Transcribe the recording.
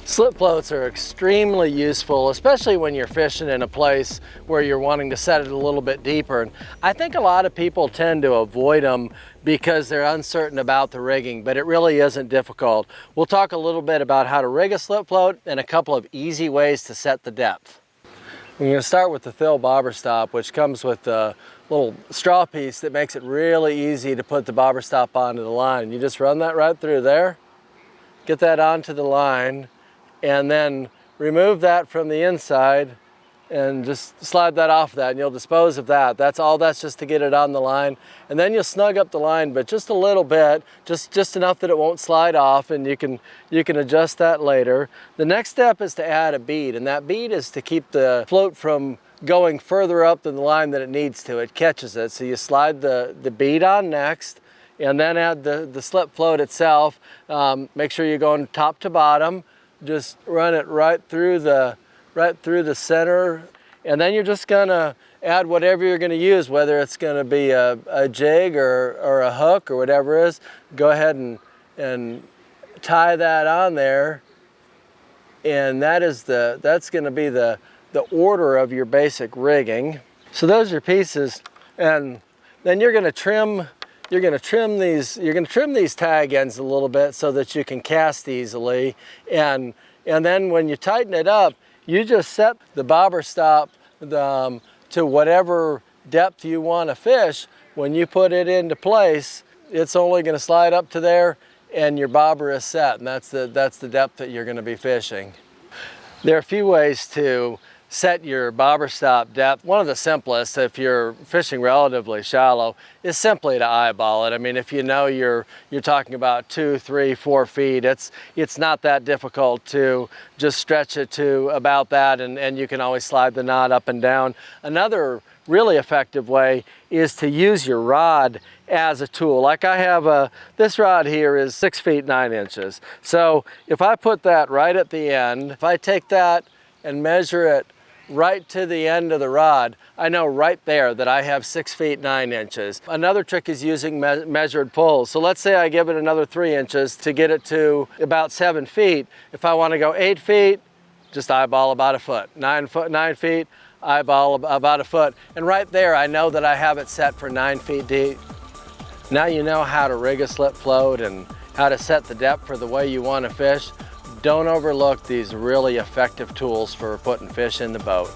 Slip floats are extremely useful, especially when you're fishing in a place where you're wanting to set it a little bit deeper. And I think a lot of people tend to avoid them because they're uncertain about the rigging, but it really isn't difficult. We'll talk a little bit about how to rig a slip float and a couple of easy ways to set the depth. We're going to start with the Thill bobber stop, which comes with a little straw piece that makes it really easy to put the bobber stop onto the line. You just run that right through there, get that onto the line, and then remove that from the inside and just slide that off that, and you'll dispose of that. That's just to get it on the line. And then you'll snug up the line, but just a little bit, just enough that it won't slide off, and you can adjust that later. The next step is to add a bead, and that bead is to keep the float from going further up than the line that it needs to. It catches it. So you slide the bead on next, and then add the slip float itself. Make sure you're going top to bottom. Just run it right through the center, and then you're just gonna add whatever you're gonna use, whether it's gonna be a jig or a hook or whatever it is. Go ahead and tie that on there, and that's gonna be the order of your basic rigging. So those are your pieces, and then you're gonna trim these tag ends a little bit so that you can cast easily, and then when you tighten it up, you just set the bobber stop to whatever depth you want to fish. When you put it into place, it's only going to slide up to there, and your bobber is set, and that's the depth that you're going to be fishing. There are a few ways to set your bobber stop depth. One of the simplest, if you're fishing relatively shallow, is simply to eyeball it. I mean, if you know you're talking about 2, 3, 4 feet, it's not that difficult to just stretch it to about that, and you can always slide the knot up and down. Another really effective way is to use your rod as a tool. Like I have this rod here is 6 feet 9 inches. So if I put that right at the end, if I take that and measure it right to the end of the rod, I know right there that I have 6 feet 9 inches. Another trick is using measured pulls. So let's say I give it another 3 inches to get it to about 7 feet. If I want to go 8 feet, just eyeball about a foot. 9 feet, eyeball about a foot. And right there, I know that I have it set for 9 feet deep. Now you know how to rig a slip float and how to set the depth for the way you want to fish. Don't overlook these really effective tools for putting fish in the boat.